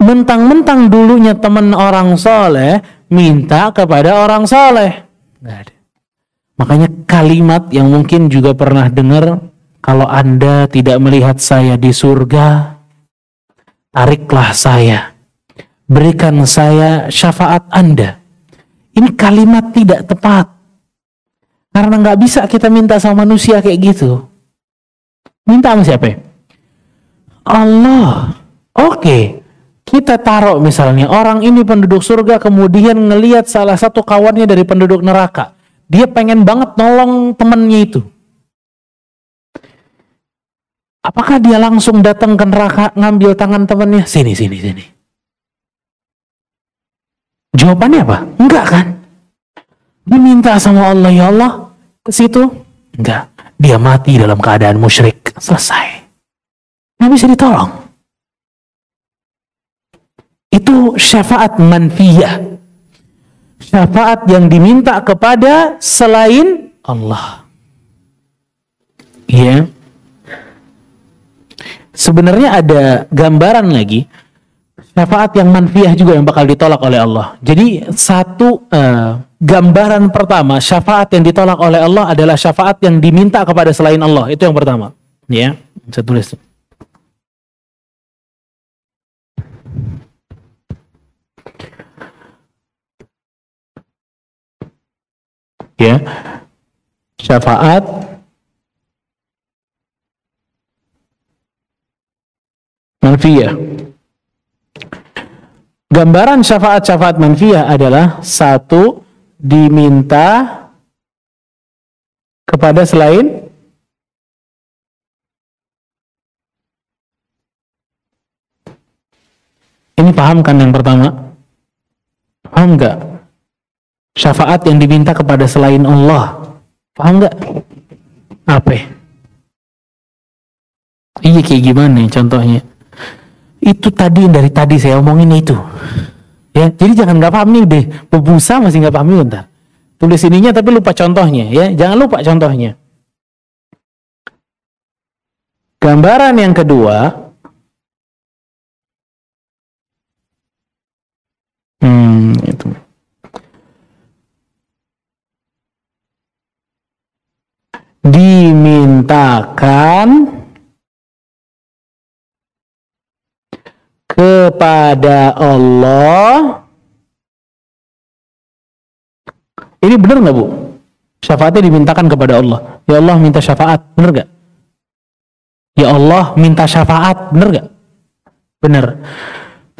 Mentang-mentang dulunya teman orang soleh minta kepada orang soleh. Nggak ada. Makanya kalimat yang mungkin juga pernah dengar, kalau Anda tidak melihat saya di surga, tariklah saya, berikan saya syafaat Anda. Ini kalimat tidak tepat. Karena nggak bisa kita minta sama manusia kayak gitu. Minta sama siapa? Allah. Oke. Kita taruh misalnya orang ini penduduk surga, kemudian ngelihat salah satu kawannya dari penduduk neraka. Dia pengen banget nolong temannya itu. Apakah dia langsung datang ke neraka ngambil tangan temannya? Sini. Jawabannya apa? Enggak kan? Diminta sama Allah, ya Allah, ke situ? Enggak. Dia mati dalam keadaan musyrik. Selesai. Nggak bisa ditolong. Itu syafaat manfiyah. Syafaat yang diminta kepada selain Allah. Ya. Sebenarnya ada gambaran lagi. Syafaat yang manfiyah juga yang bakal ditolak oleh Allah. Jadi satu gambaran pertama, syafaat yang ditolak oleh Allah adalah syafaat yang diminta kepada selain Allah. Itu yang pertama. Ya, saya tulis. Ya, syafaat manfiyah. Gambaran syafaat-syafaat manfiyah adalah satu, diminta kepada selain ini. Paham kan yang pertama? Paham nggak? Syafaat yang diminta kepada selain Allah. Paham nggak? Apa? Iya, kayak gimana nih contohnya? Itu tadi, dari tadi saya omongin itu. Ya, jadi jangan nggak paham nih deh. Bebusa masih nggak paham nih, bentar. Tulis ininya tapi lupa contohnya, ya. Jangan lupa contohnya. Gambaran yang kedua, itu. Dimintakan kepada Allah. Ini benar nggak, Bu? Syafaatnya dimintakan kepada Allah. Ya Allah minta syafaat, benar nggak? Ya Allah minta syafaat, benar nggak? Benar.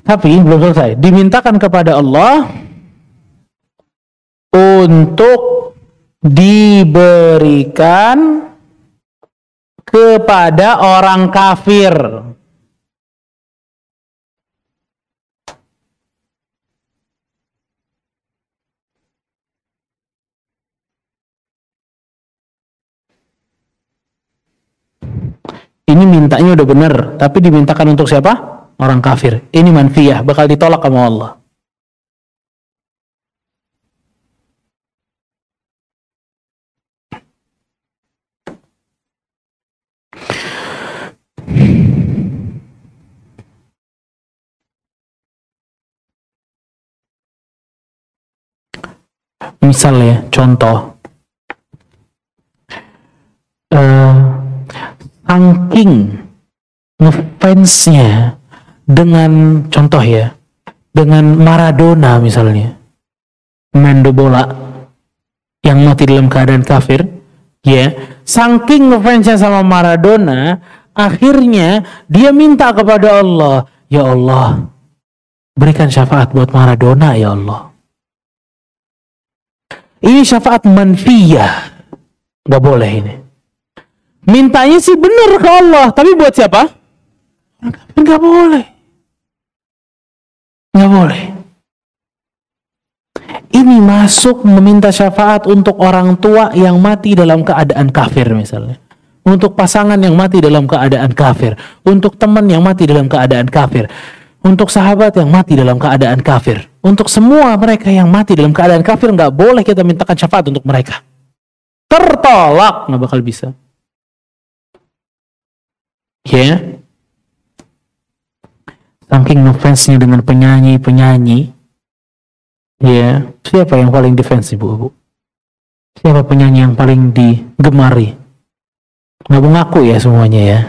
Tapi belum selesai. Dimintakan kepada Allah untuk diberikan kepada orang kafir. Ini mintanya udah benar, tapi dimintakan untuk siapa? Orang kafir. Ini manfiyah, bakal ditolak sama Allah. Misalnya, contoh, saking ngefansnya dengan, contoh ya, dengan Maradona misalnya, main bola yang mati dalam keadaan kafir, ya, saking ngefansnya sama Maradona, akhirnya dia minta kepada Allah, ya Allah, berikan syafaat buat Maradona, ya Allah. Ini syafaat manfiyah, nggak boleh ini. Mintanya sih benar ke Allah, tapi buat siapa? Nggak boleh. Nggak boleh. Ini masuk meminta syafaat untuk orang tua yang mati dalam keadaan kafir misalnya. Untuk pasangan yang mati dalam keadaan kafir. Untuk teman yang mati dalam keadaan kafir. Untuk sahabat yang mati dalam keadaan kafir. Untuk semua mereka yang mati dalam keadaan kafir, nggak boleh kita mintakan syafaat untuk mereka. Tertolak, nggak bakal bisa. Ya, saking ngefansnya dengan penyanyi-penyanyi, ya, siapa yang paling defense, Ibu? Siapa penyanyi yang paling digemari? Nggak mau ngaku ya semuanya ya.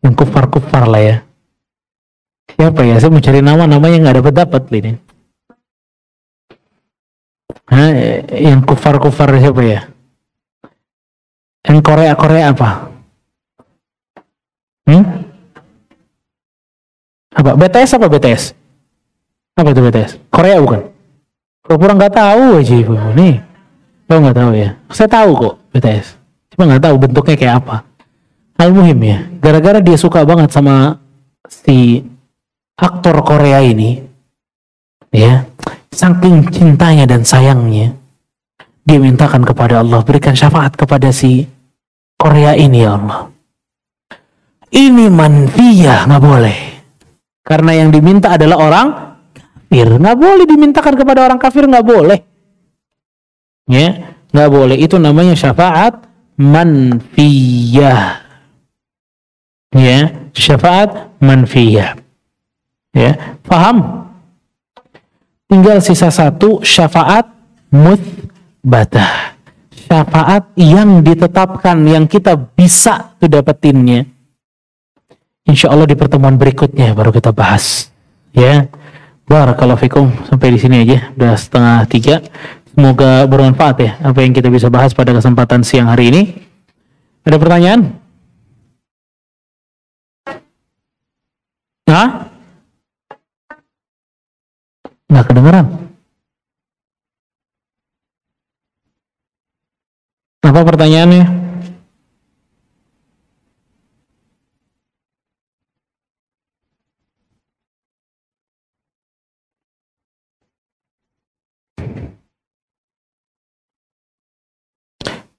Yang kufar-kufar lah ya. Siapa ya? Saya mau cari namanya nggak dapat ini. Yang kufar-kufar siapa ya? Yang Korea apa? Apa? BTS apa BTS? Apa itu BTS? Korea bukan? Pura-pura nggak tahu aja Ibu. Nih, lo nggak tahu ya? Saya tahu kok BTS. Cuma nggak tahu bentuknya kayak apa. Al-muhim ya. Gara-gara dia suka banget sama si aktor Korea ini, ya, saking cintanya dan sayangnya, dia mintakan kepada Allah, berikan syafaat kepada si Korea ini ya Allah. Ini manfiyah, nggak boleh. Karena yang diminta adalah orang kafir. Nggak boleh dimintakan kepada orang kafir, nggak boleh. Ya, nggak boleh. Itu namanya syafaat manfiyah. Ya, syafaat manfiyah. Ya, paham? Tinggal sisa satu, syafaat mutsbatah. Syafaat yang ditetapkan, yang kita bisa tuh dapetinnya. Insya Allah di pertemuan berikutnya baru kita bahas. Ya, Barakallahu fikum. Sampai di sini aja. Udah 2:30. Semoga bermanfaat ya apa yang kita bisa bahas pada kesempatan siang hari ini. Ada pertanyaan? Hah? Nggak kedengeran. Apa pertanyaannya?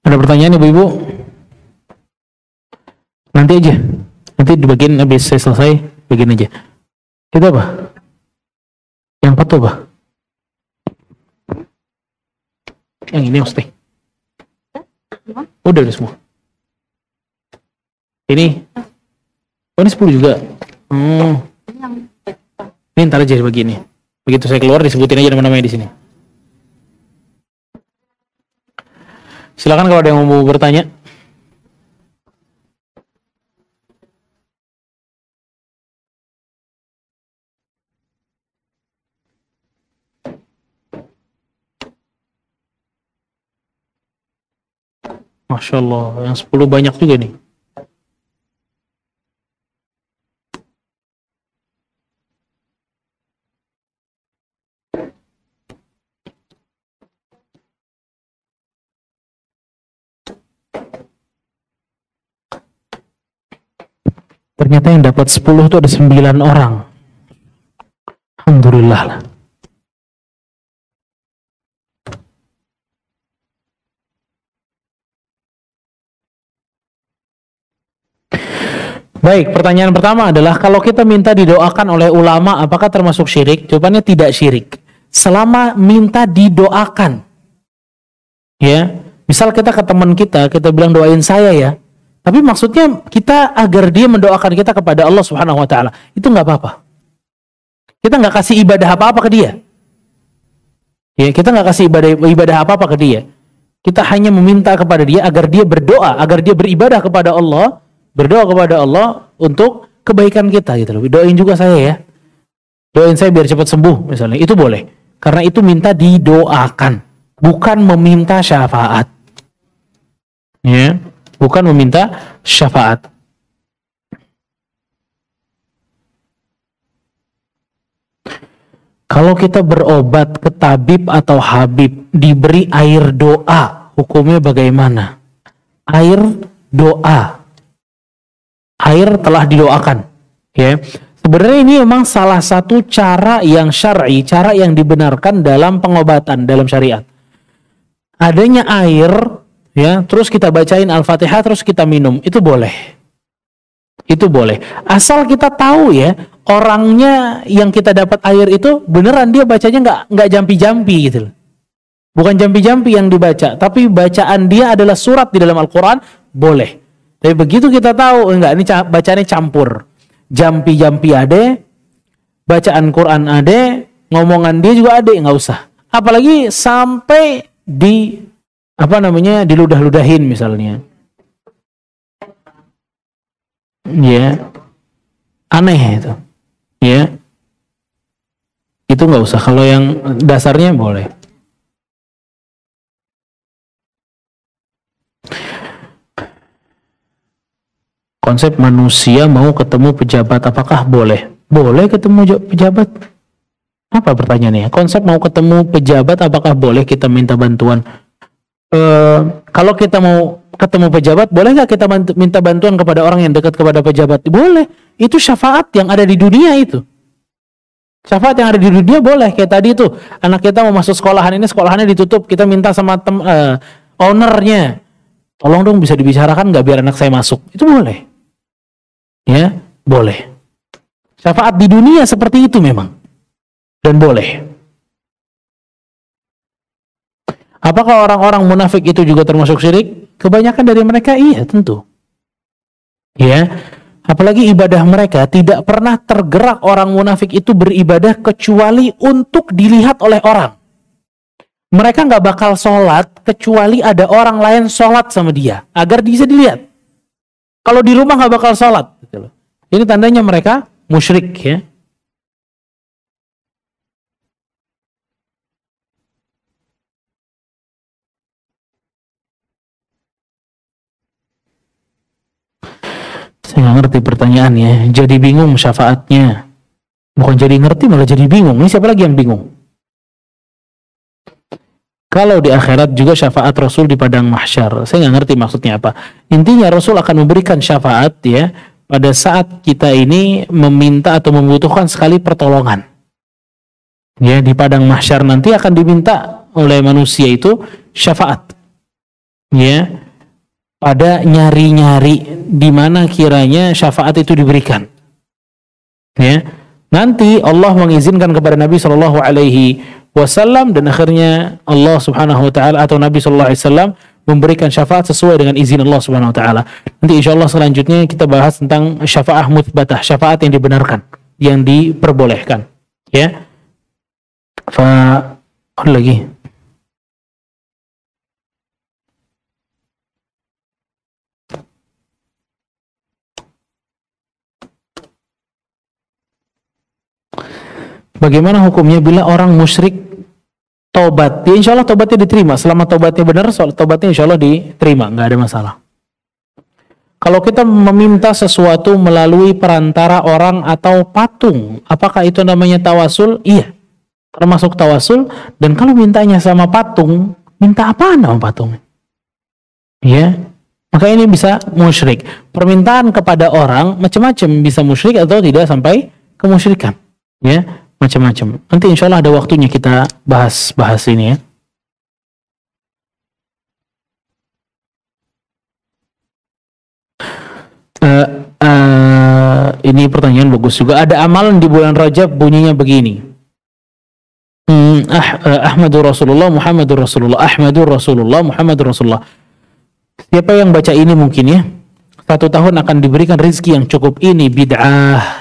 Ada pertanyaan ibu-ibu? Nanti aja. Nanti di bagian habis saya selesai, bagian aja. Itu apa? Yang patuh apa? Yang ini Ustaz. Udah semua. Ini. Oh ini 10 juga. Ini ntar aja begini. Begitu saya keluar disebutin aja nama-namanya di sini. Silakan kalau ada yang mau bertanya. Masya Allah, yang 10 banyak juga nih. Ternyata yang dapat 10 itu ada 9 orang. Alhamdulillah lah. Baik, pertanyaan pertama adalah kalau kita minta didoakan oleh ulama, apakah termasuk syirik? Jawabannya tidak syirik. Selama minta didoakan. Ya, misal kita ke teman kita bilang doain saya ya. Tapi maksudnya kita agar dia mendoakan kita kepada Allah Subhanahu wa taala. Itu nggak apa-apa. Kita nggak kasih ibadah apa-apa ke dia. Ya, kita nggak kasih ibadah apa-apa ke dia. Kita hanya meminta kepada dia agar dia berdoa, agar dia beribadah kepada Allah. Berdoa kepada Allah untuk kebaikan kita gitu loh. Doain juga saya ya. Doain saya biar cepat sembuh misalnya. Itu boleh. Karena itu minta didoakan, bukan meminta syafaat. Ya, bukan meminta syafaat. Kalau kita berobat ke tabib atau habib diberi air doa, hukumnya bagaimana? Air doa. Air telah didoakan, ya. Sebenarnya ini memang salah satu cara yang syar'i, cara yang dibenarkan dalam pengobatan dalam syariat. Adanya air, ya, terus kita bacain Al-Fatihah, terus kita minum, itu boleh. Itu boleh. Asal kita tahu ya, orangnya yang kita dapat air itu beneran dia bacanya nggak jampi-jampi gitu. Bukan jampi-jampi yang dibaca, tapi bacaan dia adalah surat di dalam Al-Quran, boleh. Tapi begitu kita tahu, enggak, ini bacanya campur. Jampi-jampi ade, bacaan Quran ade, ngomongan dia juga ade, nggak usah. Apalagi sampai diludah-ludahin misalnya. Ya, aneh itu. Ya, itu nggak usah. Kalau yang dasarnya boleh. Konsep manusia mau ketemu pejabat, apakah boleh? Boleh ketemu pejabat. Apa pertanyaannya? Konsep mau ketemu pejabat, apakah boleh kita minta bantuan? Kalau kita mau ketemu pejabat, boleh nggak kita minta bantuan kepada orang yang dekat kepada pejabat? Boleh. Itu syafaat yang ada di dunia itu. Syafaat yang ada di dunia boleh. Kayak tadi itu, anak kita mau masuk sekolahan ini, sekolahannya ditutup. Kita minta sama ownernya, tolong dong bisa dibicarakan nggak biar anak saya masuk. Itu boleh. Ya, boleh. Syafaat di dunia seperti itu memang. Dan boleh. Apakah orang-orang munafik itu juga termasuk syirik? Kebanyakan dari mereka iya, tentu. Ya, apalagi ibadah mereka tidak pernah tergerak orang munafik itu beribadah kecuali untuk dilihat oleh orang. Mereka nggak bakal sholat kecuali ada orang lain sholat sama dia agar bisa dilihat. Kalau di rumah nggak bakal sholat. Ini tandanya mereka musyrik ya. Saya nggak ngerti pertanyaannya. Jadi bingung syafaatnya. Bukan jadi ngerti, malah jadi bingung. Ini siapa lagi yang bingung? Kalau di akhirat juga syafaat Rasul di padang mahsyar. Saya nggak ngerti maksudnya apa. Intinya Rasul akan memberikan syafaat ya pada saat kita ini meminta atau membutuhkan sekali pertolongan. Ya, di padang mahsyar nanti akan diminta oleh manusia itu syafaat. Ya. Pada nyari-nyari di mana kiranya syafaat itu diberikan. Ya. Nanti Allah mengizinkan kepada Nabi Shallallahu Alaihi Wasallam dan akhirnya Allah Subhanahu Wa Taala atau Nabi Shallallahu Alaihi Wasallam memberikan syafaat sesuai dengan izin Allah Subhanahu Wa Taala. Nanti insya Allah selanjutnya kita bahas tentang syafaat mutsbatah, syafaat yang dibenarkan, yang diperbolehkan. Ya. Lagi. Bagaimana hukumnya bila orang musyrik tobat? Ya, insya Allah tobatnya diterima. Selama tobatnya benar, tobatnya insya Allah diterima, nggak ada masalah. Kalau kita meminta sesuatu melalui perantara orang atau patung, apakah itu namanya tawasul? Iya, termasuk tawasul. Dan kalau mintanya sama patung, minta apa nama patung? Ya, maka ini bisa musyrik. Permintaan kepada orang macam-macam, bisa musyrik atau tidak sampai kemusyrikan. Ya. Macam-macam. Nanti insya Allah ada waktunya kita bahas ini ya. Ini pertanyaan bagus juga. Ada amalan di bulan Rajab bunyinya begini. Ahmadur Rasulullah, Muhammadur Rasulullah, Ahmadur Rasulullah, Muhammadur Rasulullah. Siapa yang baca ini mungkin ya, 1 tahun akan diberikan rezeki yang cukup. Ini bid'ah.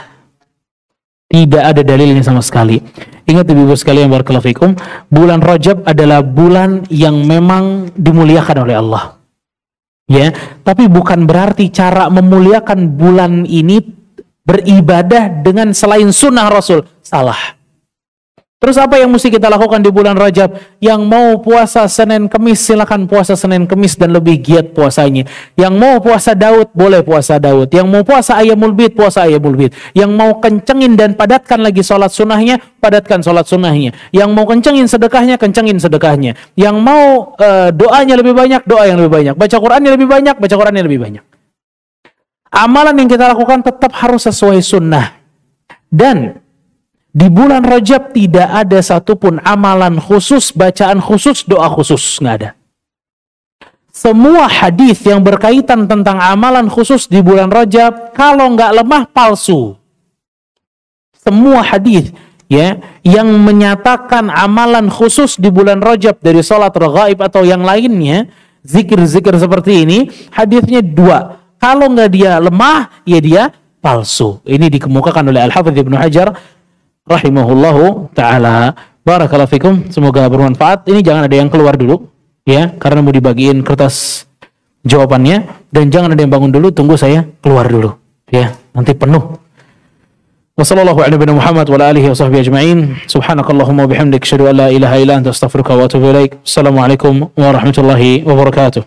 Tidak ada dalilnya sama sekali. Ingat ibu-ibu sekalian, barakallahu fikum, bulan Rajab adalah bulan yang memang dimuliakan oleh Allah. Ya, tapi bukan berarti cara memuliakan bulan ini beribadah dengan selain sunnah Rasul. Salah. Terus apa yang mesti kita lakukan di bulan Rajab? Yang mau puasa Senin Kemis, silakan puasa Senin Kemis dan lebih giat puasanya. Yang mau puasa Daud, boleh puasa Daud. Yang mau puasa Ayyamul Bid, puasa Ayyamul Bid. Yang mau kencengin dan padatkan lagi sholat sunnahnya, padatkan sholat sunnahnya. Yang mau kencengin sedekahnya, kencengin sedekahnya. Yang mau doanya lebih banyak, doa yang lebih banyak. Baca Qur'annya lebih banyak, baca Qur'annya lebih banyak. Amalan yang kita lakukan tetap harus sesuai sunnah. Dan di bulan Rajab tidak ada satupun amalan khusus, bacaan khusus, doa khusus, nggak ada. Semua hadis yang berkaitan tentang amalan khusus di bulan Rajab, kalau nggak lemah, palsu. Semua hadis ya yang menyatakan amalan khusus di bulan Rajab dari sholat raghaib atau yang lainnya, zikir-zikir seperti ini, hadisnya 2. Kalau nggak dia lemah, ya dia palsu. Ini dikemukakan oleh Al-Hafidz Ibnu Hajar rahimahullahu ta'ala. Barakallahu fikum, semoga bermanfaat. Ini jangan ada yang keluar dulu ya, karena mau dibagiin kertas jawabannya. Dan jangan ada yang bangun dulu, tunggu saya keluar dulu ya, nanti penuh. Wassallallahu ala nabiyina Muhammad wa ala alihi wa sahbihi ajma'in. Subhanakallahumma wa bihamdik, asyhadu an la ilaha illa anta, astaghfiruka wa atubu ilaik. Assalamualaikum warahmatullahi wabarakatuh.